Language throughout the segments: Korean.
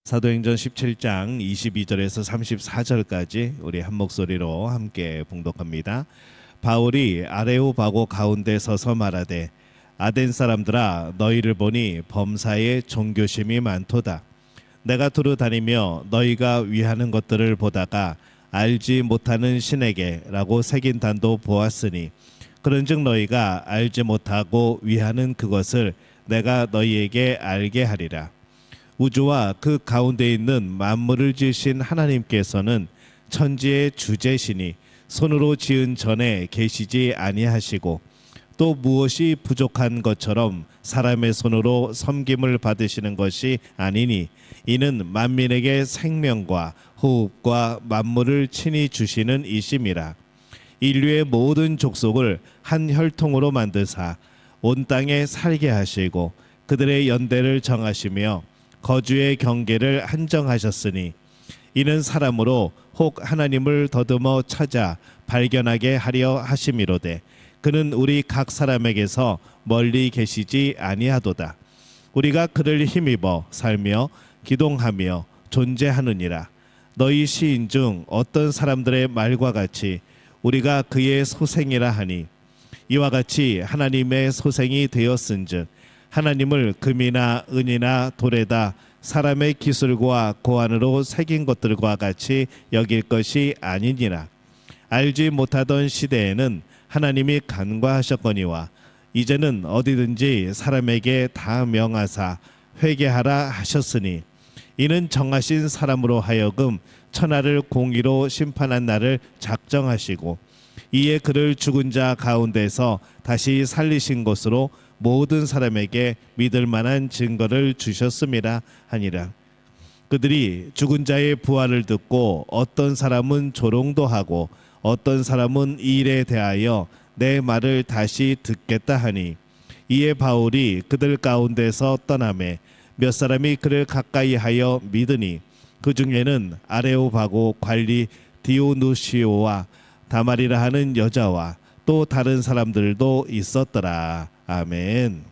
사도행전 17장 22절에서 34절까지 우리 한 목소리로 함께 봉독합니다. 바울이 아레오바고 가운데 서서 말하되 아덴 사람들아 너희를 보니 범사에 종교심이 많도다. 내가 두루 다니며 너희가 위하는 것들을 보다가 알지 못하는 신에게 라고 새긴 단도 보았으니 그런즉 너희가 알지 못하고 위하는 그것을 내가 너희에게 알게 하리라. 우주와 그 가운데 있는 만물을 지으신 하나님께서는 천지의 주제시니 손으로 지은 전에 계시지 아니하시고 또 무엇이 부족한 것처럼 사람의 손으로 섬김을 받으시는 것이 아니니 이는 만민에게 생명과 호흡과 만물을 친히 주시는 이심이라. 인류의 모든 족속을 한 혈통으로 만드사 온 땅에 살게 하시고 그들의 연대를 정하시며 거주의 경계를 한정하셨으니 이는 사람으로 혹 하나님을 더듬어 찾아 발견하게 하려 하심이로되 그는 우리 각 사람에게서 멀리 계시지 아니하도다. 우리가 그를 힘입어 살며 기동하며 존재하느니라. 너희 시인 중 어떤 사람들의 말과 같이 우리가 그의 소생이라 하니 이와 같이 하나님의 소생이 되었은즉 하나님을 금이나 은이나 돌에다 사람의 기술과 고안으로 새긴 것들과 같이 여길 것이 아니니라. 알지 못하던 시대에는 하나님이 간과하셨거니와 이제는 어디든지 사람에게 다 명하사 회개하라 하셨으니 이는 정하신 사람으로 하여금 천하를 공의로 심판한 날을 작정하시고 이에 그를 죽은 자 가운데서 다시 살리신 것으로 모든 사람에게 믿을 만한 증거를 주셨음이라 하니라. 그들이 죽은 자의 부활을 듣고 어떤 사람은 조롱도 하고 어떤 사람은 이 일에 대하여 내 말을 다시 듣겠다 하니 이에 바울이 그들 가운데서 떠나매 몇 사람이 그를 가까이 하여 믿으니 그 중에는 아레오바고 관리 디오누시오와 다말이라 하는 여자와 또 다른 사람들도 있었더라. 아멘.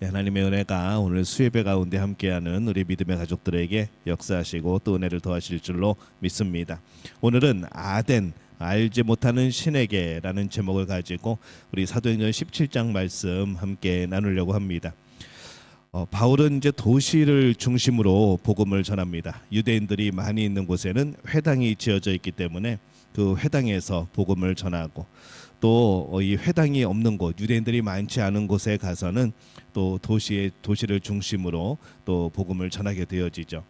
하나님의 은혜가 오늘 수예배 가운데 함께하는 우리 믿음의 가족들에게 역사하시고 또 은혜를 더하실 줄로 믿습니다. 오늘은 아덴 알지 못하는 신에게라는 제목을 가지고 우리 사도행전 17장 말씀 함께 나누려고 합니다. 바울은 이제 도시를 중심으로 복음을 전합니다. 유대인들이 많이 있는 곳에는 회당이 지어져 있기 때문에 그 회당에서 복음을 전하고 또 이 회당이 없는 곳, 유대인들이 많지 않은 곳에 가서는 또 도시를 중심으로 또 복음을 전하게 되어지죠.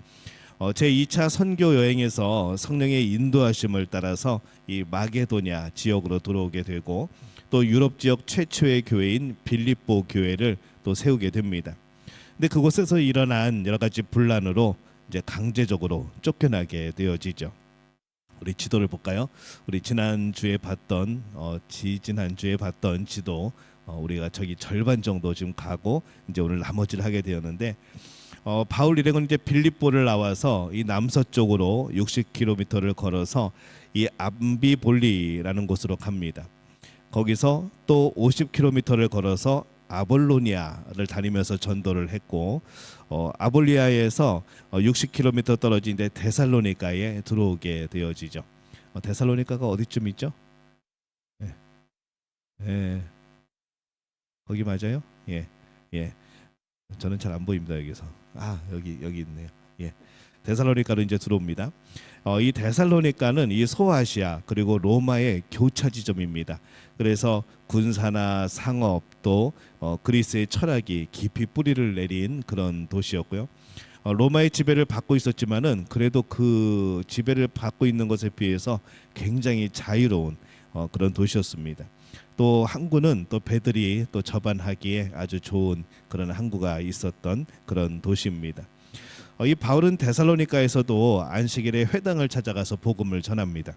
제 2차 선교 여행에서 성령의 인도하심을 따라서 이 마게도냐 지역으로 들어오게 되고 또 유럽 지역 최초의 교회인 빌립보 교회를 또 세우게 됩니다. 근데 그곳에서 일어난 여러 가지 분란으로 이제 강제적으로 쫓겨나게 되어지죠. 우리 지도를 볼까요? 우리 지난주에 봤던 지도 우리가 저기 절반 정도 지금 가고 이제 오늘 나머지를 하게 되었는데 바울 일행은 이제 빌립보를 나와서 이 남서쪽으로 60km를 걸어서 이 암비볼리라는 곳으로 갑니다. 거기서 또 50km를 걸어서 아볼로니아를 다니면서 전도를 했고 아볼리아에서 60km 떨어진 데 데살로니가에 들어오게 되어지죠. 데살로니가가 어디쯤 있죠? 예. 예. 거기 맞아요? 예. 예. 저는 잘 안 보입니다 여기서. 여기 있네요. 예. 데살로니가로 이제 들어옵니다. 이 데살로니가는 이 소아시아 그리고 로마의 교차 지점입니다. 그래서 군사나 상업 또 그리스의 철학이 깊이 뿌리를 내린 그런 도시였고요. 로마의 지배를 받고 있었지만은 그래도 그 지배를 받고 있는 것에 비해서 굉장히 자유로운 그런 도시였습니다. 또 항구는 또 배들이 또 접안하기에 아주 좋은 그런 항구가 있었던 그런 도시입니다. 이 바울은 데살로니가에서도 안식일에 회당을 찾아가서 복음을 전합니다.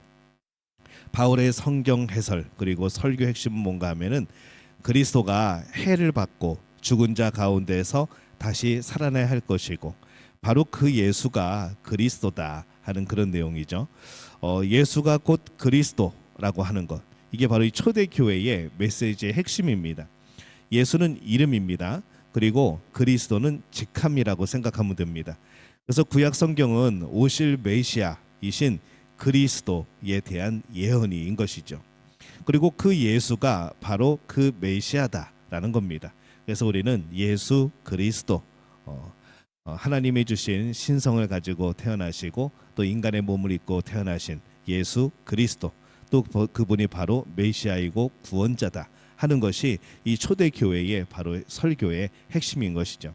바울의 성경 해설 그리고 설교 핵심은 뭔가 하면은 그리스도가 해를 받고 죽은 자 가운데서 다시 살아나야 할 것이고 바로 그 예수가 그리스도다 하는 그런 내용이죠. 예수가 곧 그리스도라고 하는 것, 이게 바로 이 초대교회의 메시지의 핵심입니다. 예수는 이름입니다. 그리고 그리스도는 직함이라고 생각하면 됩니다. 그래서 구약 성경은 오실 메시아이신 그리스도에 대한 예언인 것이죠. 그리고 그 예수가 바로 그 메시아다라는 겁니다. 그래서 우리는 예수 그리스도, 하나님이 주신 신성을 가지고 태어나시고 또 인간의 몸을 입고 태어나신 예수 그리스도, 또 그분이 바로 메시아이고 구원자다 하는 것이 이 초대 교회의 바로 설교의 핵심인 것이죠.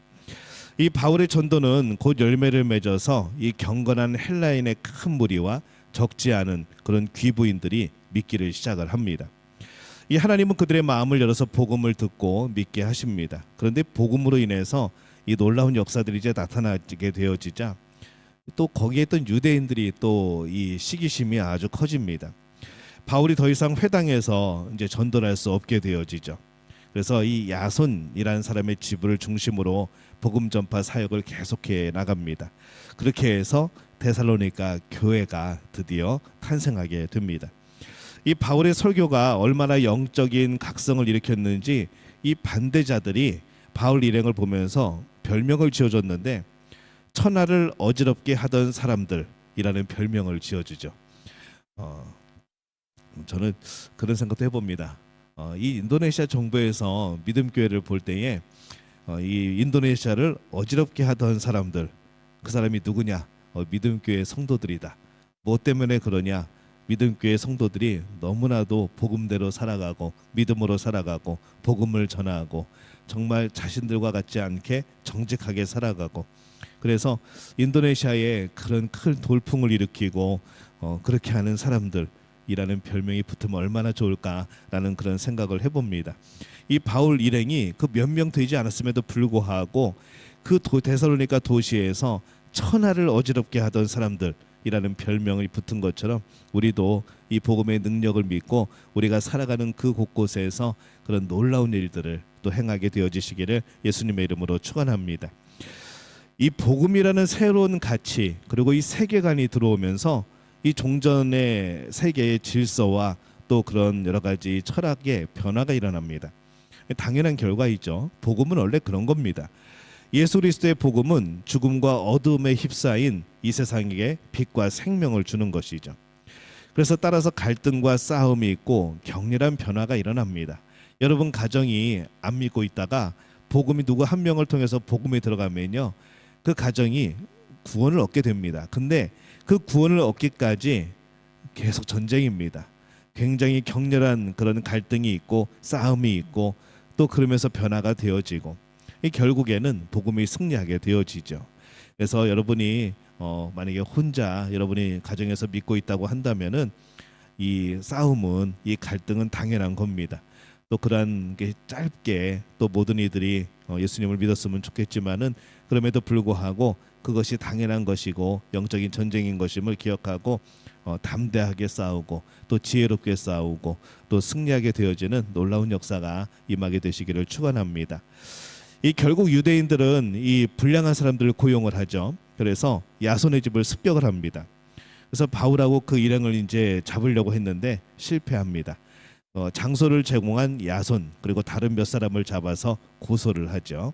이 바울의 전도는 곧 열매를 맺어서 이 경건한 헬라인의 큰 무리와 적지 않은 그런 귀부인들이 믿기를 시작을 합니다. 이 하나님은 그들의 마음을 열어서 복음을 듣고 믿게 하십니다. 그런데 복음으로 인해서 이 놀라운 역사들이 이제 나타나게 되어지자 또 거기에 있던 유대인들이 또 이 시기심이 아주 커집니다. 바울이 더 이상 회당에서 이제 전도를 할 수 없게 되어지죠. 그래서 이 야손이라는 사람의 지부를 중심으로 복음 전파 사역을 계속해 나갑니다. 그렇게 해서 데살로니가 교회가 드디어 탄생하게 됩니다. 이 바울의 설교가 얼마나 영적인 각성을 일으켰는지 이 반대자들이 바울 일행을 보면서 별명을 지어줬는데 천하를 어지럽게 하던 사람들이라는 별명을 지어주죠. 저는 그런 생각도 해봅니다. 이 인도네시아 정부에서 믿음교회를 볼 때에 이 인도네시아를 어지럽게 하던 사람들, 그 사람이 누구냐? 믿음교회 성도들이다. 뭐 때문에 그러냐? 믿음교회 성도들이 너무나도 복음대로 살아가고 믿음으로 살아가고 복음을 전하고 정말 자신들과 같지 않게 정직하게 살아가고, 그래서 인도네시아에 그런 큰 돌풍을 일으키고 그렇게 하는 사람들이라는 별명이 붙으면 얼마나 좋을까라는 그런 생각을 해봅니다. 이 바울 일행이 그 몇 명 되지 않았음에도 불구하고 그 데살로니가 도시에서 천하를 어지럽게 하던 사람들이라는 별명이 붙은 것처럼 우리도 이 복음의 능력을 믿고 우리가 살아가는 그 곳곳에서 그런 놀라운 일들을 또 행하게 되어지시기를 예수님의 이름으로 축원합니다. 이 복음이라는 새로운 가치 그리고 이 세계관이 들어오면서 이 종전의 세계의 질서와 또 그런 여러 가지 철학의 변화가 일어납니다. 당연한 결과이죠. 복음은 원래 그런 겁니다. 예수 그리스도의 복음은 죽음과 어둠에 휩싸인 이 세상에게 빛과 생명을 주는 것이죠. 그래서 따라서 갈등과 싸움이 있고 격렬한 변화가 일어납니다. 여러분 가정이 안 믿고 있다가 복음이 누구 한 명을 통해서 복음에 들어가면요, 그 가정이 구원을 얻게 됩니다. 근데 그 구원을 얻기까지 계속 전쟁입니다. 굉장히 격렬한 그런 갈등이 있고 싸움이 있고 또 그러면서 변화가 되어지고 결국에는 복음이 승리하게 되어지죠. 그래서 여러분이 만약에 혼자 여러분이 가정에서 믿고 있다고 한다면은 이 싸움은 이 갈등은 당연한 겁니다. 또 그러한 게 짧게 또 모든 이들이 예수님을 믿었으면 좋겠지만은 그럼에도 불구하고 그것이 당연한 것이고 영적인 전쟁인 것임을 기억하고 담대하게 싸우고 또 지혜롭게 싸우고 또 승리하게 되어지는 놀라운 역사가 임하게 되시기를 축원합니다. 이 결국 유대인들은 이 불량한 사람들을 고용을 하죠. 그래서 야손의 집을 습격을 합니다. 그래서 바울하고 그 일행을 이제 잡으려고 했는데 실패합니다. 장소를 제공한 야손 그리고 다른 몇 사람을 잡아서 고소를 하죠.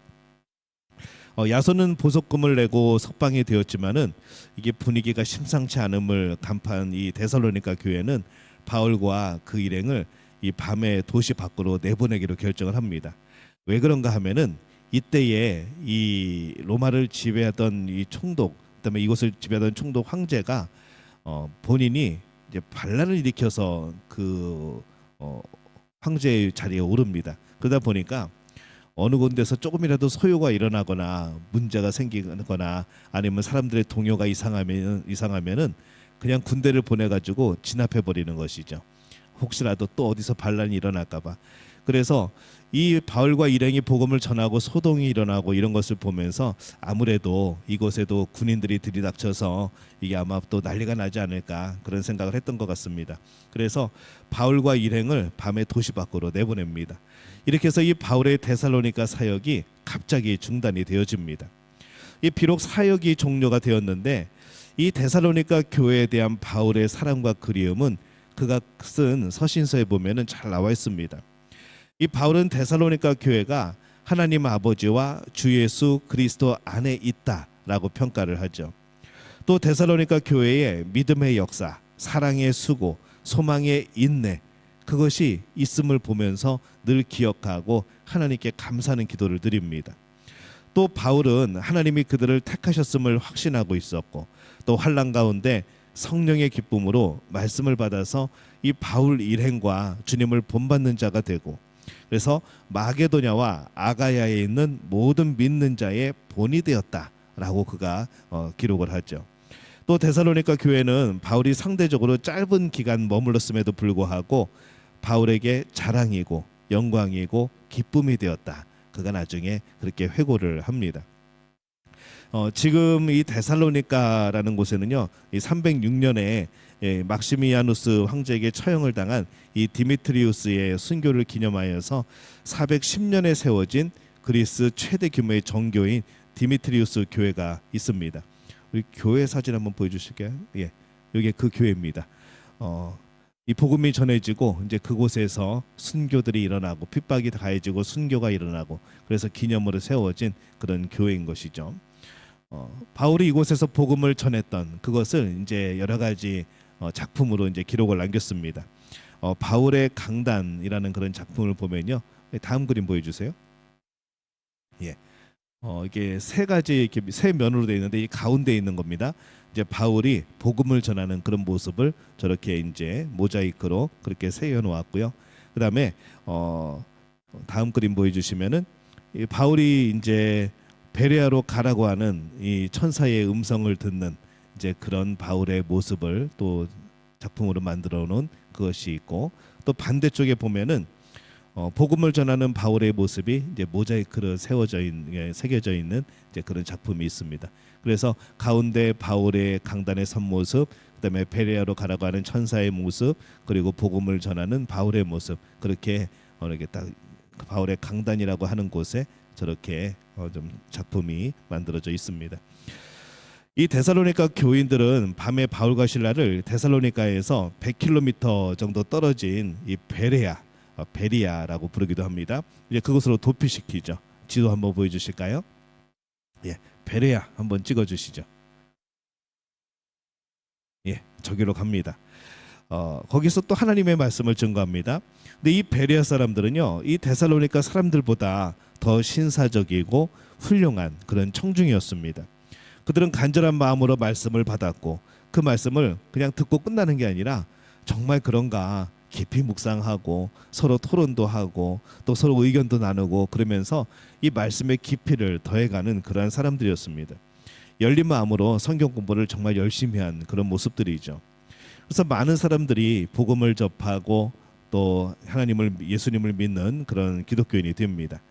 야손은 보석금을 내고 석방이 되었지만은 이게 분위기가 심상치 않음을 간파한 이 데살로니가 교회는 바울과 그 일행을 이 밤에 도시 밖으로 내보내기로 결정을 합니다. 왜 그런가 하면은 이때에 이 로마를 지배하던 이 총독, 그다음에 이곳을 지배하던 총독 황제가 본인이 이제 반란을 일으켜서 그 황제의 자리에 오릅니다. 그러다 보니까 어느 곳에서 조금이라도 소요가 일어나거나 문제가 생기거나 아니면 사람들의 동요가 이상하면은 그냥 군대를 보내가지고 진압해 버리는 것이죠. 혹시라도 또 어디서 반란이 일어날까봐. 그래서 이 바울과 일행이 복음을 전하고 소동이 일어나고 이런 것을 보면서 아무래도 이곳에도 군인들이 들이닥쳐서 이게 아마 또 난리가 나지 않을까 그런 생각을 했던 것 같습니다. 그래서 바울과 일행을 밤에 도시 밖으로 내보냅니다. 이렇게 해서 이 바울의 데살로니가 사역이 갑자기 중단이 되어집니다. 이 비록 사역이 종료가 되었는데 이 데살로니가 교회에 대한 바울의 사랑과 그리움은 그가 쓴 서신서에 보면은 잘 나와 있습니다. 이 바울은 데살로니가 교회가 하나님 아버지와 주 예수 그리스도 안에 있다라고 평가를 하죠. 또 데살로니가 교회의 믿음의 역사, 사랑의 수고, 소망의 인내, 그것이 있음을 보면서 늘 기억하고 하나님께 감사하는 기도를 드립니다. 또 바울은 하나님이 그들을 택하셨음을 확신하고 있었고, 또 환난 가운데 성령의 기쁨으로 말씀을 받아서 이 바울 일행과 주님을 본받는 자가 되고, 그래서 마게도냐와 아가야에 있는 모든 믿는 자의 본이 되었다라고 그가 기록을 하죠. 또 데살로니가 교회는 바울이 상대적으로 짧은 기간 머물렀음에도 불구하고 바울에게 자랑이고 영광이고 기쁨이 되었다. 그가 나중에 그렇게 회고를 합니다. 지금 이 데살로니가라는 곳에는요, 이 306년에 막시미아누스 황제에게 처형을 당한 이 디미트리우스의 순교를 기념하여서 410년에 세워진 그리스 최대 규모의 정교인 디미트리우스 교회가 있습니다. 우리 교회 사진 한번 보여주실게요. 예, 이게 그 교회입니다. 이 복음이 전해지고 이제 그곳에서 순교들이 일어나고 핍박이 가해지고 순교가 일어나고, 그래서 기념으로 세워진 그런 교회인 것이죠. 바울이 이곳에서 복음을 전했던 그것을 이제 여러 가지 작품으로 이제 기록을 남겼습니다. 바울의 강단이라는 그런 작품을 보면요, 다음 그림 보여주세요. 예, 이게 세 가지 이렇게 세 면으로 되어 있는데 이 가운데 있는 겁니다. 이제 바울이 복음을 전하는 그런 모습을 저렇게 이제 모자이크로 그렇게 새겨 놓았고요. 그다음에 다음 그림 보여주시면은 이 바울이 이제 베레아로 가라고 하는 이 천사의 음성을 듣는 이제 그런 바울의 모습을 또 작품으로 만들어 놓은 그것이 있고, 또 반대쪽에 보면은 복음을 전하는 바울의 모습이 이제 모자이크로 새겨져 있는 이제 그런 작품이 있습니다. 그래서 가운데 바울의 강단의 선 모습, 그다음에 베레아로 가라고 하는 천사의 모습, 그리고 복음을 전하는 바울의 모습, 그렇게 이렇게 딱 바울의 강단이라고 하는 곳에 저렇게 좀 작품이 만들어져 있습니다. 이 데살로니가 교인들은 밤에 바울과 실라를 데살로니가에서 100km 정도 떨어진 이 베리아라고 부르기도 합니다. 이제 그곳으로 도피시키죠. 지도 한번 보여주실까요? 예, 베레아 한번 찍어주시죠. 예, 저기로 갑니다. 거기서 또 하나님의 말씀을 증거합니다. 근데 이 베레아 사람들은요, 이 데살로니가 사람들보다 더 신사적이고 훌륭한 그런 청중이었습니다. 그들은 간절한 마음으로 말씀을 받았고, 그 말씀을 그냥 듣고 끝나는 게 아니라 정말 그런가 깊이 묵상하고 서로 토론도 하고 또 서로 의견도 나누고, 그러면서 이 말씀의 깊이를 더해가는 그러한 사람들이었습니다. 열린 마음으로 성경 공부를 정말 열심히 한 그런 모습들이죠. 그래서 많은 사람들이 복음을 접하고 또 예수님을 믿는 그런 기독교인이 됩니다.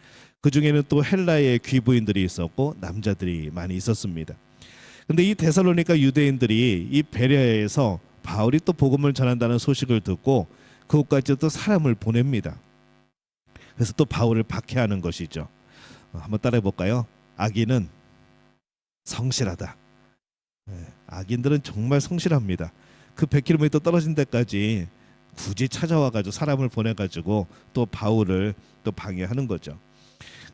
그 중에는 또 헬라의 귀부인들이 있었고 남자들이 많이 있었습니다. 근데 이 데살로니가 유대인들이 이 베레아에서 바울이 또 복음을 전한다는 소식을 듣고 그곳까지 또 사람을 보냅니다. 그래서 또 바울을 박해하는 것이죠. 한번 따라해 볼까요? 악인은 성실하다. 악인들은 정말 성실합니다. 그 100km 떨어진 데까지 굳이 찾아와가지고 사람을 보내가지고 또 바울을 또 방해하는 거죠.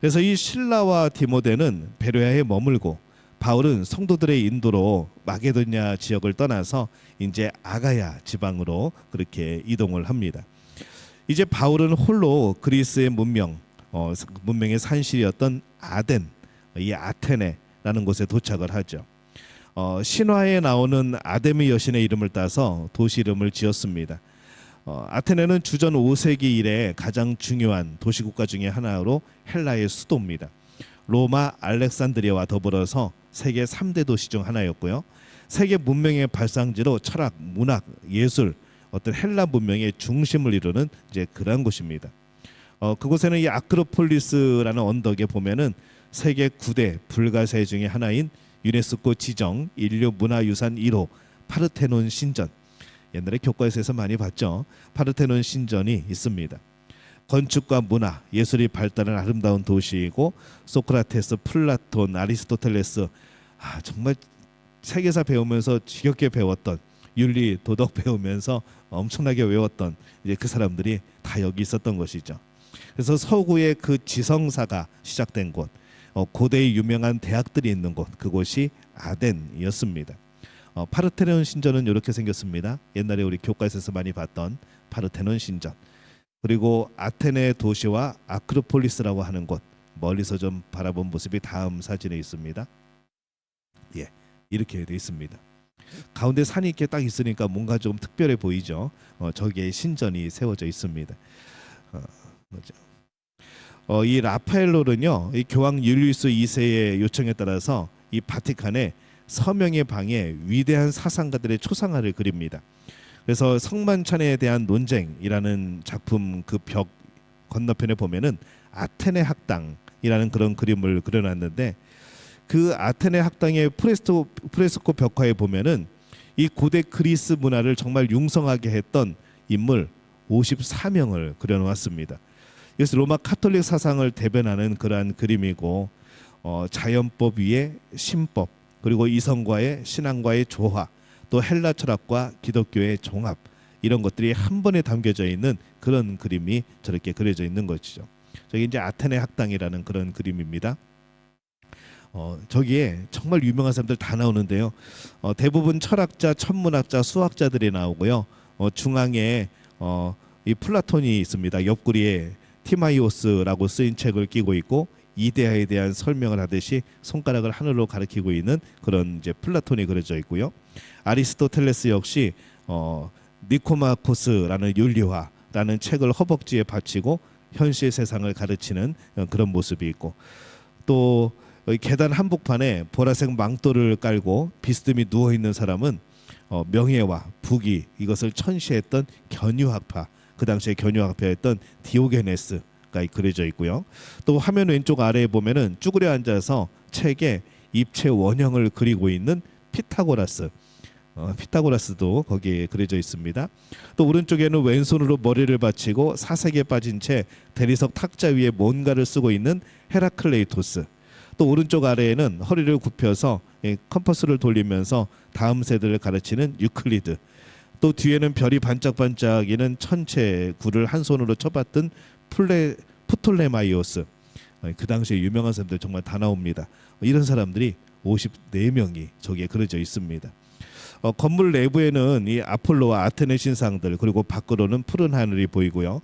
그래서 이 실라와 디모데는 베레아에 머물고, 바울은 성도들의 인도로 마게도냐 지역을 떠나서 이제 아가야 지방으로 그렇게 이동을 합니다. 이제 바울은 홀로 그리스의 문명의 산실이었던 이 아테네라는 곳에 도착을 하죠. 신화에 나오는 아데미 여신의 이름을 따서 도시 이름을 지었습니다. 아테네는 주전 5세기 이래 가장 중요한 도시국가 중의 하나로 헬라의 수도입니다. 로마, 알렉산드리아와 더불어서 세계 3대 도시 중 하나였고요. 세계 문명의 발상지로 철학, 문학, 예술, 어떤 헬라 문명의 중심을 이루는 이제 그러한 곳입니다. 그곳에는 이 아크로폴리스라는 언덕에 보면은 세계 9대 불가사의 중에 하나인 유네스코 지정 인류 문화유산 1호 파르테논 신전, 옛날에 교과서에서 많이 봤죠. 파르테논 신전이 있습니다. 건축과 문화, 예술이 발달한 아름다운 도시이고, 소크라테스, 플라톤, 아리스토텔레스, 정말 세계사 배우면서 지겹게 배웠던, 윤리, 도덕 배우면서 엄청나게 외웠던 이제 그 사람들이 다 여기 있었던 것이죠. 그래서 서구의 그 지성사가 시작된 곳, 고대의 유명한 대학들이 있는 곳, 그곳이 아덴이었습니다. 파르테논 신전은 이렇게 생겼습니다. 옛날에 우리 교과서에서 많이 봤던 파르테논 신전. 그리고 아테네 도시와 아크로폴리스라고 하는 곳, 멀리서 좀 바라본 모습이 다음 사진에 있습니다. 예, 이렇게 돼 있습니다. 가운데 산이 이렇게 딱 있으니까 뭔가 좀 특별해 보이죠. 저기에 신전이 세워져 있습니다. 이 라파엘로는요, 이 교황 율리우스 2세의 요청에 따라서 이 바티칸에 서명의 방에 위대한 사상가들의 초상화를 그립니다. 그래서 성만찬에 대한 논쟁이라는 작품 그 벽 건너편에 보면은 아테네 학당이라는 그런 그림을 그려놨는데, 그 아테네 학당의 프레스코 벽화에 보면은 이 고대 그리스 문화를 정말 융성하게 했던 인물 54명을 그려놓았습니다. 그래서 로마 카톨릭 사상을 대변하는 그러한 그림이고, 자연법 위에 신법, 그리고 이성과의 신앙과의 조화, 또 헬라 철학과 기독교의 종합, 이런 것들이 한 번에 담겨져 있는 그런 그림이 저렇게 그려져 있는 것이죠. 저기 이제 아테네 학당이라는 그런 그림입니다. 저기에 정말 유명한 사람들 다 나오는데요. 대부분 철학자, 천문학자, 수학자들이 나오고요. 중앙에 이 플라톤이 있습니다. 옆구리에 티마이오스라고 쓰인 책을 끼고 있고, 이데아에 대한 설명을 하듯이 손가락을 하늘로 가리키고 있는 그런 이제 플라톤이 그려져 있고요. 아리스토텔레스 역시 니코마코스라는 윤리화라는 책을 허벅지에 받치고 현실 세상을 가르치는 그런 모습이 있고, 또 계단 한복판에 보라색 망토를 깔고 비스듬히 누워 있는 사람은 명예와 부귀, 이것을 천시했던 견유학파, 그 당시에 견유학파였던 디오게네스가 그려져 있고요. 또 화면 왼쪽 아래에 보면은 쭈그려 앉아서 책에 입체 원형을 그리고 있는 피타고라스도 거기에 그려져 있습니다. 또 오른쪽에는 왼손으로 머리를 받치고 사색에 빠진 채 대리석 탁자 위에 뭔가를 쓰고 있는 헤라클레이토스, 또 오른쪽 아래에는 허리를 굽혀서 컴퍼스를 돌리면서 다음 세대를 가르치는 유클리드, 또 뒤에는 별이 반짝반짝이는 천체 굴을 한 손으로 쳐봤던 프톨레마이오스, 그 당시에 유명한 사람들 정말 다 나옵니다. 이런 사람들이 54명이 저기에 그려져 있습니다. 건물 내부에는 이 아폴로와 아테네 신상들, 그리고 밖으로는 푸른 하늘이 보이고요.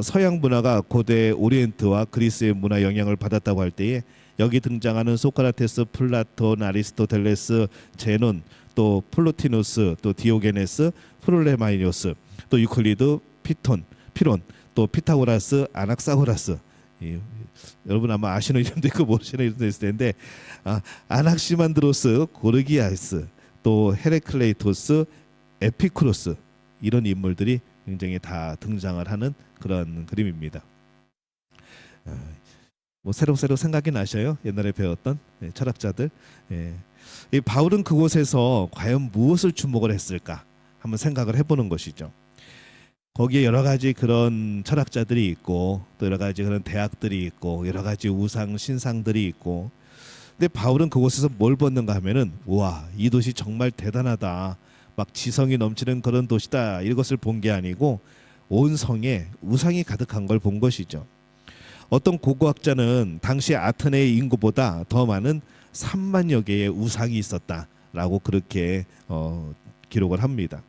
서양 문화가 고대 오리엔트와 그리스의 문화 영향을 받았다고 할 때에 여기 등장하는 소크라테스, 플라톤, 아리스토텔레스, 제논, 또 플로티누스, 또 디오게네스, 프롤레마이오스, 또 유클리드, 피론, 또 피타고라스, 아낙사고라스. 여러분 아마 아시는 이름도 있고 모르시는 이름도 있을 텐데, 아낙시만드로스, 고르기아스, 또 헤레클레이토스, 에피쿠로스, 이런 인물들이 굉장히 다 등장을 하는 그런 그림입니다. 뭐 새록새록 생각이 나셔요? 옛날에 배웠던 철학자들. 이 바울은 그곳에서 과연 무엇을 주목을 했을까 한번 생각을 해보는 것이죠. 거기에 여러 가지 그런 철학자들이 있고, 또 여러 가지 그런 대학들이 있고, 여러 가지 우상 신상들이 있고, 근데 바울은 그곳에서 뭘 봤는가 하면은, 우와, 이 도시 정말 대단하다, 막 지성이 넘치는 그런 도시다, 이것을 본 게 아니고 온 성에 우상이 가득한 걸 본 것이죠. 어떤 고고학자는 당시 아테네의 인구보다 더 많은 3만여 개의 우상이 있었다라고 그렇게 기록을 합니다.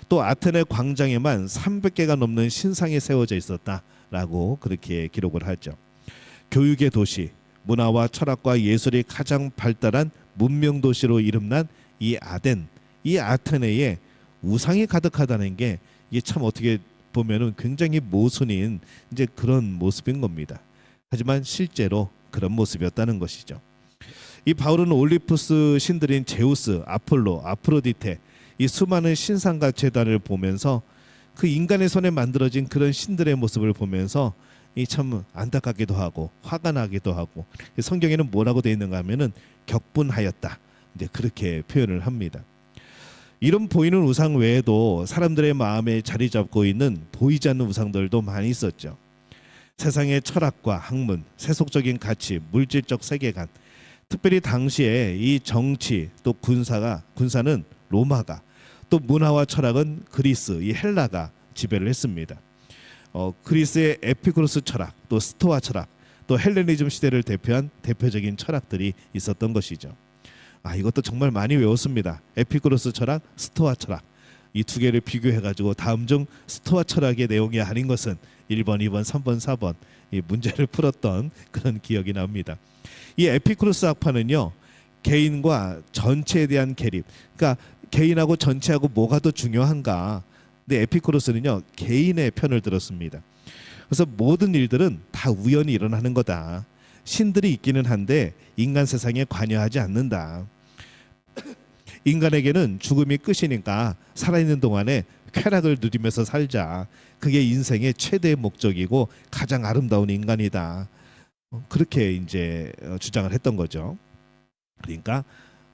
또 아테네 광장에만 300개가 넘는 신상이 세워져 있었다라고 그렇게 기록을 하죠. 교육의 도시, 문화와 철학과 예술이 가장 발달한 문명 도시로 이름난 이 아테네에 우상이 가득하다는 게, 이게 참 어떻게 보면은 굉장히 모순인 이제 그런 모습인 겁니다. 하지만 실제로 그런 모습이었다는 것이죠. 이 바울은 올림푸스 신들인 제우스, 아폴로, 아프로디테, 이 수많은 신상과 제단을 보면서 그 인간의 손에 만들어진 그런 신들의 모습을 보면서 이 참 안타깝기도 하고 화가 나기도 하고, 성경에는 뭐라고 되어 있는가 하면은 격분하였다, 이제 그렇게 표현을 합니다. 이런 보이는 우상 외에도 사람들의 마음에 자리 잡고 있는 보이지 않는 우상들도 많이 있었죠. 세상의 철학과 학문, 세속적인 가치, 물질적 세계관, 특별히 당시에 이 정치 또 군사는 로마가, 또 문화와 철학은 그리스, 이 헬라가 지배를 했습니다. 그리스의 에피쿠로스 철학, 또 스토아 철학, 또 헬레니즘 시대를 대표한 대표적인 철학들이 있었던 것이죠. 이것도 정말 많이 외웠습니다. 에피쿠로스 철학, 스토아 철학. 이 두 개를 비교해가지고 다음 중 스토아 철학의 내용이 아닌 것은 1번, 2번, 3번, 4번 이 문제를 풀었던 그런 기억이 납니다. 이 에피쿠로스 학파는요, 개인과 전체에 대한 계립, 그러니까 개인하고 전체하고 뭐가 더 중요한가. 근데 에피쿠로스는요, 개인의 편을 들었습니다. 그래서 모든 일들은 다 우연히 일어나는 거다. 신들이 있기는 한데 인간 세상에 관여하지 않는다. 인간에게는 죽음이 끝이니까 살아있는 동안에 쾌락을 누리면서 살자. 그게 인생의 최대의 목적이고 가장 아름다운 인간이다. 그렇게 이제 주장을 했던 거죠. 그러니까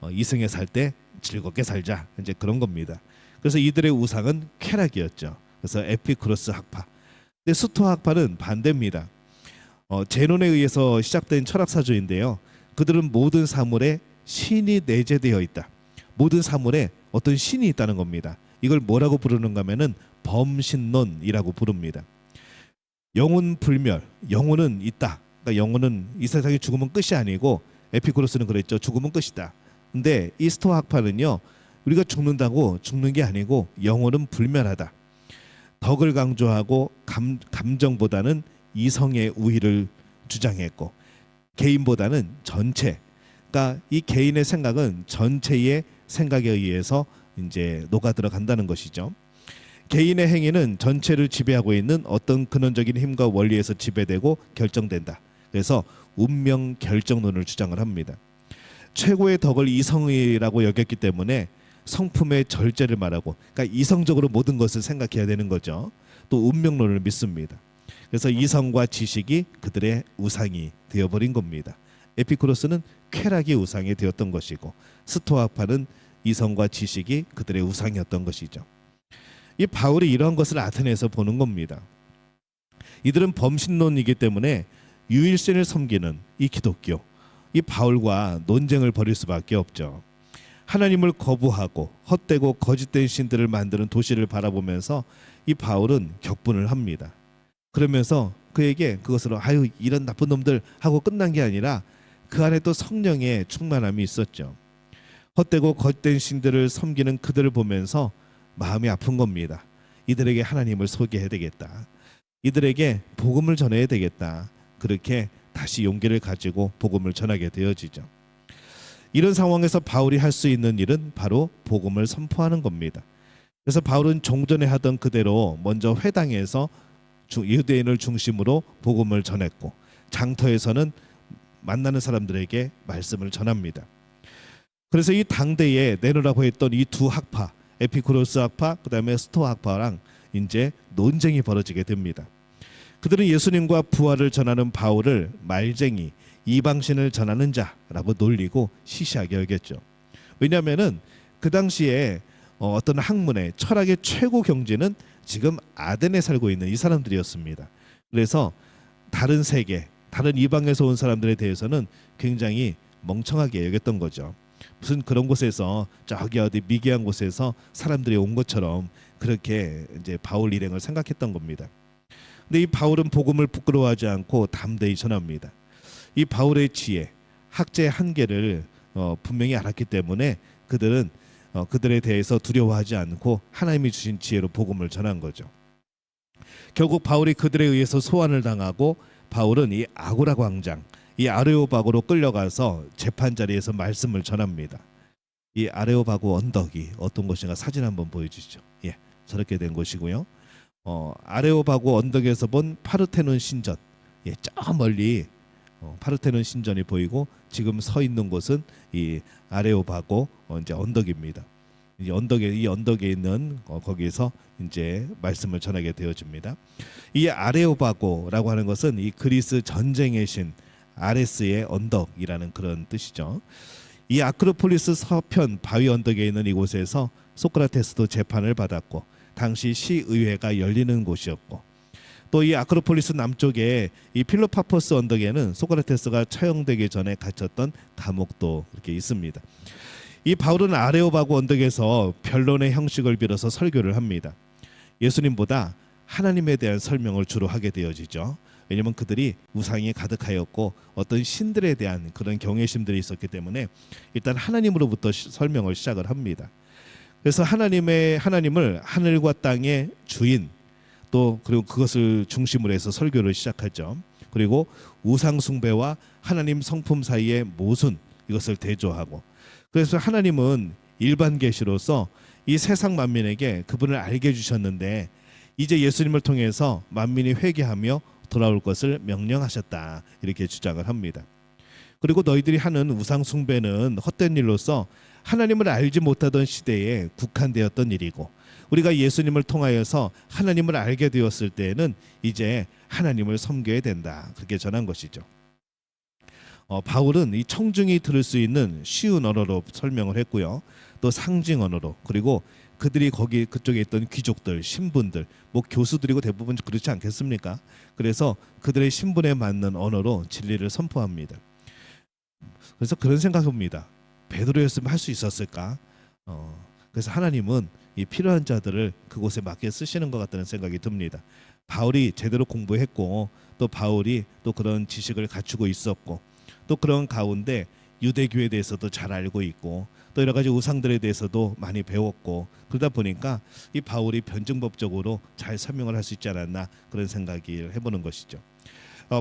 이승에 살 때 즐겁게 살자. 이제 그런 겁니다. 그래서 이들의 우상은 쾌락이었죠. 그래서 에피쿠로스 학파. 근데 스토아 학파는 반대입니다. 제논에 의해서 시작된 철학 사조인데요. 그들은 모든 사물에 신이 내재되어 있다. 모든 사물에 어떤 신이 있다는 겁니다. 이걸 뭐라고 부르는가 하면은 범신론이라고 부릅니다. 영혼 불멸, 영혼은 있다. 그러니까 영혼은 이 세상의 죽음은 끝이 아니고 에피쿠로스는 그랬죠. 죽음은 끝이다. 근데 이 스토아 학파는요, 우리가 죽는다고 죽는 게 아니고 영혼은 불멸하다. 덕을 강조하고 감정보다는 이성의 우위를 주장했고 개인보다는 전체, 그러니까 이 개인의 생각은 전체의 생각에 의해서 이제 녹아 들어간다는 것이죠. 개인의 행위는 전체를 지배하고 있는 어떤 근원적인 힘과 원리에서 지배되고 결정된다. 그래서 운명 결정론을 주장을 합니다. 최고의 덕을 이성이라고 여겼기 때문에 성품의 절제를 말하고, 그러니까 이성적으로 모든 것을 생각해야 되는 거죠. 또 운명론을 믿습니다. 그래서 이성과 지식이 그들의 우상이 되어버린 겁니다. 에피쿠로스는 쾌락이 우상이 되었던 것이고 스토아파는 이성과 지식이 그들의 우상이었던 것이죠. 이 바울이 이러한 것을 아테네에서 보는 겁니다. 이들은 범신론이기 때문에 유일신을 섬기는 이 기독교, 이 바울과 논쟁을 벌일 수밖에 없죠. 하나님을 거부하고 헛되고 거짓된 신들을 만드는 도시를 바라보면서 이 바울은 격분을 합니다. 그러면서 그에게 그것으로 아유 이런 나쁜 놈들 하고 끝난 게 아니라 그 안에 또 성령의 충만함이 있었죠. 헛되고 거짓된 신들을 섬기는 그들을 보면서 마음이 아픈 겁니다. 이들에게 하나님을 소개해야 되겠다. 이들에게 복음을 전해야 되겠다. 그렇게 다시 용기를 가지고 복음을 전하게 되어지죠. 이런 상황에서 바울이 할 수 있는 일은 바로 복음을 선포하는 겁니다. 그래서 바울은 종전에 하던 그대로 먼저 회당에서 유대인을 중심으로 복음을 전했고 장터에서는 만나는 사람들에게 말씀을 전합니다. 그래서 이 당대에 내놓으라고 했던 이 두 학파, 에피쿠로스 학파, 그다음에 스토아 학파랑 이제 논쟁이 벌어지게 됩니다. 그들은 예수님과 부활을 전하는 바울을 말쟁이, 이방신을 전하는 자라고 놀리고 시시하게 여겼죠. 왜냐하면은 그 당시에 어떤 학문의 철학의 최고 경지는 지금 아덴에 살고 있는 이 사람들이었습니다. 그래서 다른 세계, 다른 이방에서 온 사람들에 대해서는 굉장히 멍청하게 여겼던 거죠. 무슨 그런 곳에서 저기 어디 미개한 곳에서 사람들이 온 것처럼 그렇게 이제 바울 일행을 생각했던 겁니다. 근데 이 바울은 복음을 부끄러워하지 않고 담대히 전합니다. 이 바울의 지혜, 학제의 한계를 분명히 알았기 때문에 그들은 그들에 대해서 두려워하지 않고 하나님이 주신 지혜로 복음을 전한 거죠. 결국 바울이 그들에 의해서 소환을 당하고 바울은 이 아고라 광장, 이 아레오바고로 끌려가서 재판 자리에서 말씀을 전합니다. 이 아레오바고 언덕이 어떤 곳인가 사진 한번 보여주시죠. 예, 저렇게 된 곳이고요. 아레오바고 언덕에서 본 파르테논 신전, 예, 저 멀리 파르테논 신전이 보이고 지금 서 있는 곳은 이 아레오바고 이제 언덕입니다. 이 언덕에 있는 거기에서 이제 말씀을 전하게 되어집니다. 이 아레오바고라고 하는 것은 이 그리스 전쟁의 신 아레스의 언덕이라는 그런 뜻이죠. 이 아크로폴리스 서편 바위 언덕에 있는 이곳에서 소크라테스도 재판을 받았고 당시 시의회가 열리는 곳이었고 또 이 아크로폴리스 남쪽에 이 필로파포스 언덕에는 소크라테스가 처형되기 전에 갇혔던 감옥도 이렇게 있습니다. 이 바울은 아레오바고 언덕에서 변론의 형식을 빌어서 설교를 합니다. 예수님보다 하나님에 대한 설명을 주로 하게 되어지죠. 왜냐하면 그들이 우상이 가득하였고 어떤 신들에 대한 그런 경외심들이 있었기 때문에 일단 하나님으로부터 설명을 시작을 합니다. 그래서 하나님을 하늘과 땅의 주인, 또 그리고 그것을 중심으로 해서 설교를 시작하죠. 그리고 우상 숭배와 하나님 성품 사이의 모순, 이것을 대조하고, 그래서 하나님은 일반 계시로서 이 세상 만민에게 그분을 알게 해주셨는데 이제 예수님을 통해서 만민이 회개하며 돌아올 것을 명령하셨다, 이렇게 주장을 합니다. 그리고 너희들이 하는 우상 숭배는 헛된 일로서 하나님을 알지 못하던 시대에 국한되었던 일이고, 우리가 예수님을 통하여서 하나님을 알게 되었을 때에는 이제 하나님을 섬겨야 된다, 그렇게 전한 것이죠. 바울은 이 청중이 들을 수 있는 쉬운 언어로 설명을 했고요. 또 상징 언어로, 그리고 그들이 거기 그쪽에 있던 귀족들, 신분들, 뭐 교수들이고 대부분 그렇지 않겠습니까? 그래서 그들의 신분에 맞는 언어로 진리를 선포합니다. 그래서 그런 생각입니다. 베드로였으면 할 수 있었을까? 그래서 하나님은 이 필요한 자들을 그곳에 맞게 쓰시는 것 같다는 생각이 듭니다. 바울이 제대로 공부했고, 또 바울이 또 그런 지식을 갖추고 있었고, 또 그런 가운데 유대교에 대해서도 잘 알고 있고, 또 여러 가지 우상들에 대해서도 많이 배웠고, 그러다 보니까 이 바울이 변증법적으로 잘 설명을 할 수 있지 않았나, 그런 생각을 해보는 것이죠.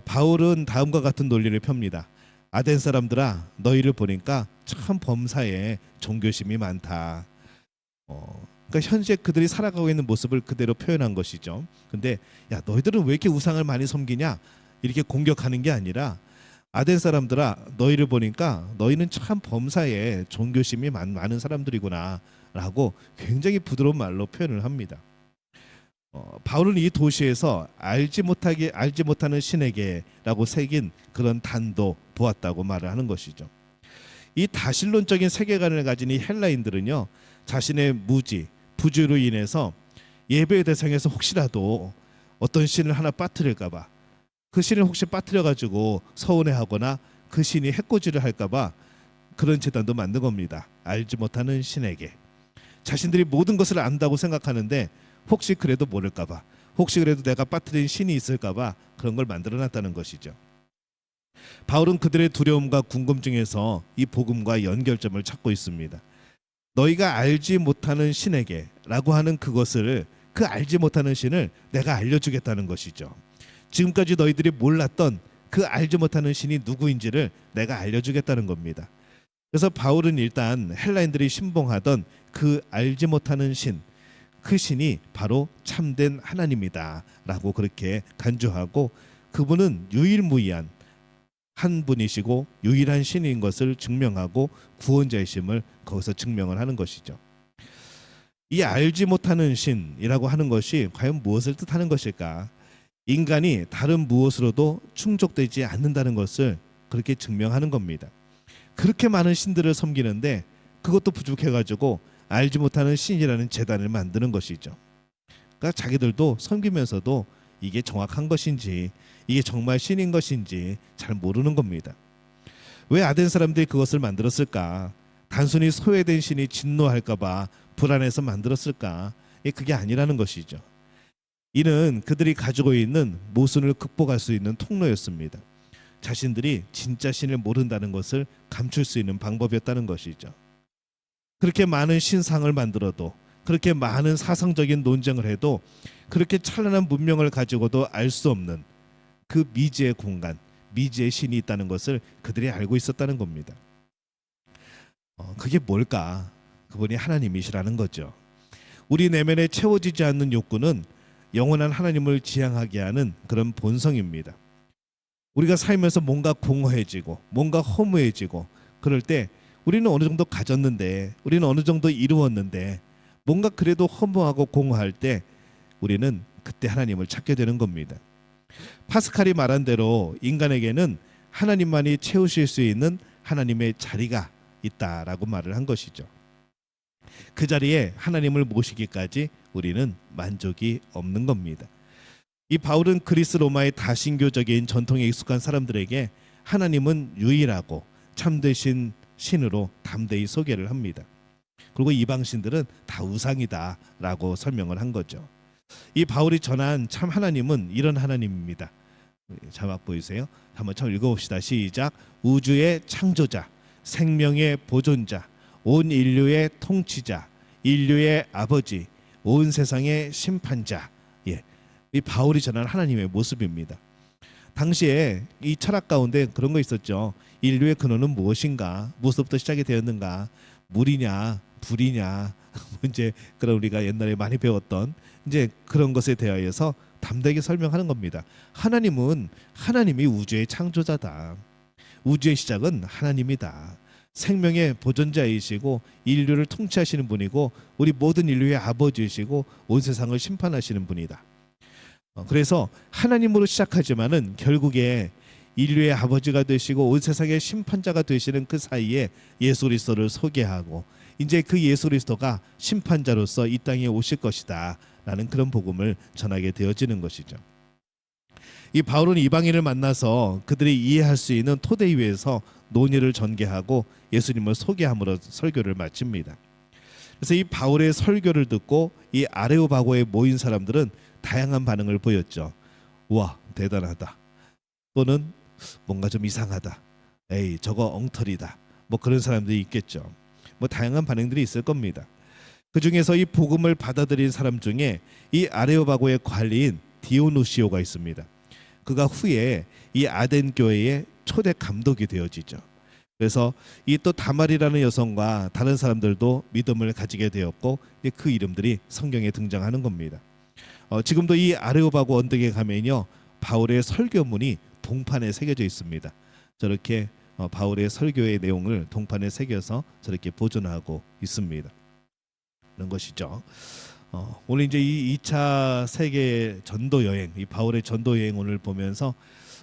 바울은 다음과 같은 논리를 펴니다. 아덴 사람들아, 너희를 보니까 참 범사에 종교심이 많다. 그러니까 현재 그들이 살아가고 있는 모습을 그대로 표현한 것이죠. 근데 야, 너희들은 왜 이렇게 우상을 많이 섬기냐, 이렇게 공격하는 게 아니라, 아덴 사람들아, 너희를 보니까 너희는 참 범사에 종교심이 많은 사람들이구나 라고 굉장히 부드러운 말로 표현을 합니다. 바울은 이 도시에서 알지 못하는 신에게라고 새긴 그런 단도 보았다고 말을 하는 것이죠. 이 다신론적인 세계관을 가진 이 헬라인들은요, 자신의 무지, 부주로 인해서 예배의 대상에서 혹시라도 어떤 신을 하나 빠뜨릴까봐, 그 신을 혹시 빠뜨려가지고 서운해하거나 그 신이 해코지를 할까봐 그런 제단도 만든 겁니다. 알지 못하는 신에게. 자신들이 모든 것을 안다고 생각하는데 혹시 그래도 모를까봐, 혹시 그래도 내가 빠뜨린 신이 있을까봐 그런 걸 만들어놨다는 것이죠. 바울은 그들의 두려움과 궁금증에서 이 복음과 연결점을 찾고 있습니다. 너희가 알지 못하는 신에게 라고 하는 그것을, 그 알지 못하는 신을 내가 알려주겠다는 것이죠. 지금까지 너희들이 몰랐던 그 알지 못하는 신이 누구인지를 내가 알려주겠다는 겁니다. 그래서 바울은 일단 헬라인들이 신봉하던 그 알지 못하는 신, 그 신이 바로 참된 하나님이다 라고 그렇게 간주하고, 그분은 유일무이한 한 분이시고 유일한 신인 것을 증명하고 구원자이심을 거기서 증명을 하는 것이죠. 이 알지 못하는 신이라고 하는 것이 과연 무엇을 뜻하는 것일까? 인간이 다른 무엇으로도 충족되지 않는다는 것을 그렇게 증명하는 겁니다. 그렇게 많은 신들을 섬기는데 그것도 부족해가지고 알지 못하는 신이라는 제단을 만드는 것이죠. 그러니까 자기들도 섬기면서도 이게 정확한 것인지, 이게 정말 신인 것인지 잘 모르는 겁니다. 왜 아덴 사람들이 그것을 만들었을까? 단순히 소외된 신이 진노할까봐 불안해서 만들었을까? 그게 아니라는 것이죠. 이는 그들이 가지고 있는 모순을 극복할 수 있는 통로였습니다. 자신들이 진짜 신을 모른다는 것을 감출 수 있는 방법이었다는 것이죠. 그렇게 많은 신상을 만들어도, 그렇게 많은 사상적인 논쟁을 해도, 그렇게 찬란한 문명을 가지고도 알 수 없는 그 미지의 공간, 미지의 신이 있다는 것을 그들이 알고 있었다는 겁니다. 그게 뭘까? 그분이 하나님이시라는 거죠. 우리 내면에 채워지지 않는 욕구는 영원한 하나님을 지향하게 하는 그런 본성입니다. 우리가 살면서 뭔가 공허해지고 뭔가 허무해지고 그럴 때 우리는 어느 정도 가졌는데, 우리는 어느 정도 이루었는데, 뭔가 그래도 허무하고 공허할 때 우리는 그때 하나님을 찾게 되는 겁니다. 파스칼이 말한 대로 인간에게는 하나님만이 채우실 수 있는 하나님의 자리가 있다라고 말을 한 것이죠. 그 자리에 하나님을 모시기까지 우리는 만족이 없는 겁니다. 이 바울은 그리스 로마의 다신교적인 전통에 익숙한 사람들에게 하나님은 유일하고 참되신 신으로 담대히 소개를 합니다. 그리고 이방신들은 다 우상이다라고 설명을 한 거죠. 이 바울이 전한 참 하나님은 이런 하나님입니다. 자막 보이세요? 한번 처음 읽어봅시다. 시작. 우주의 창조자, 생명의 보존자, 온 인류의 통치자, 인류의 아버지, 온 세상의 심판자. 예, 이 바울이 전한 하나님의 모습입니다. 당시에 이 철학 가운데 그런 거 있었죠. 인류의 근원은 무엇인가? 무엇부터 시작이 되었는가? 물이냐, 불이냐? 이제 그런 우리가 옛날에 많이 배웠던 이제 그런 것에 대하여서 담대하게 설명하는 겁니다. 하나님이 우주의 창조자다. 우주의 시작은 하나님이다. 생명의 보존자이시고 인류를 통치하시는 분이고 우리 모든 인류의 아버지이시고 온 세상을 심판하시는 분이다. 그래서 하나님으로 시작하지만은 결국에 인류의 아버지가 되시고 온 세상의 심판자가 되시는 그 사이에 예수 그리스도를 소개하고 이제 그 예수 그리스도가 심판자로서 이 땅에 오실 것이다 라는 그런 복음을 전하게 되어지는 것이죠. 이 바울은 이방인을 만나서 그들이 이해할 수 있는 토대 위에서 논의를 전개하고 예수님을 소개함으로 설교를 마칩니다. 그래서 이 바울의 설교를 듣고 이 아레오바고에 모인 사람들은 다양한 반응을 보였죠. 우와, 대단하다. 또는 뭔가 좀 이상하다. 에이, 저거 엉터리다. 뭐 그런 사람들이 있겠죠. 뭐 다양한 반응들이 있을 겁니다. 그 중에서 이 복음을 받아들인 사람 중에 이 아레오바고의 관리인 디오누시오가 있습니다. 그가 후에 이 아덴 교회의 초대 감독이 되어지죠. 그래서 이 또 다말이라는 여성과 다른 사람들도 믿음을 가지게 되었고 그 이름들이 성경에 등장하는 겁니다. 지금도 이 아레오바고 언덕에 가면요 바울의 설교문이 동판에 새겨져 있습니다. 저렇게 바울의 설교의 내용을 동판에 새겨서 저렇게 보존하고 있습니다. 그런 것이죠. 오늘 이제 이 2차 세계 전도 여행, 이 바울의 전도 여행을 보면서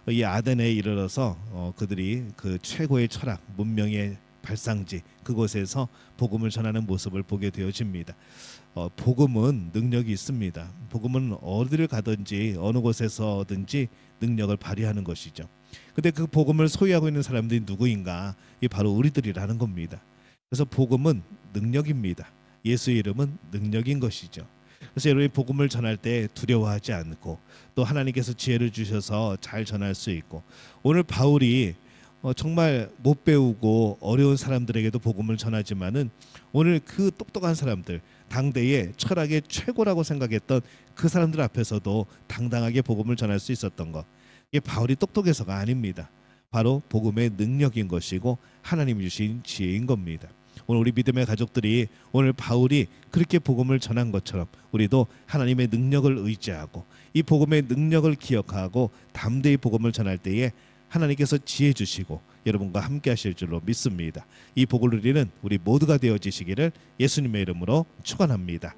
이 아덴에 이르러서 그들이 그 최고의 철학, 문명의 발상지 그곳에서 복음을 전하는 모습을 보게 되어집니다. 복음은 능력이 있습니다. 복음은 어디를 가든지 어느 곳에서든지 능력을 발휘하는 것이죠. 근데 그 복음을 소유하고 있는 사람들이 누구인가? 이 바로 우리들이라는 겁니다. 그래서 복음은 능력입니다. 예수의 이름은 능력인 것이죠. 그래서 여러분이 복음을 전할 때 두려워하지 않고 또 하나님께서 지혜를 주셔서 잘 전할 수 있고 오늘 바울이 정말 못 배우고 어려운 사람들에게도 복음을 전하지만은 오늘 그 똑똑한 사람들 당대의 철학의 최고라고 생각했던 그 사람들 앞에서도 당당하게 복음을 전할 수 있었던 것 이게 바울이 똑똑해서가 아닙니다. 바로 복음의 능력인 것이고 하나님이 주신 지혜인 겁니다. 오늘 우리 믿음의 가족들이 오늘 바울이 그렇게 복음을 전한 것처럼 우리도 하나님의 능력을 의지하고 이 복음의 능력을 기억하고 담대히 복음을 전할 때에 하나님께서 지혜 주시고 여러분과 함께 하실 줄로 믿습니다. 이 복을 누리는 우리 모두가 되어지시기를 예수님의 이름으로 축원합니다.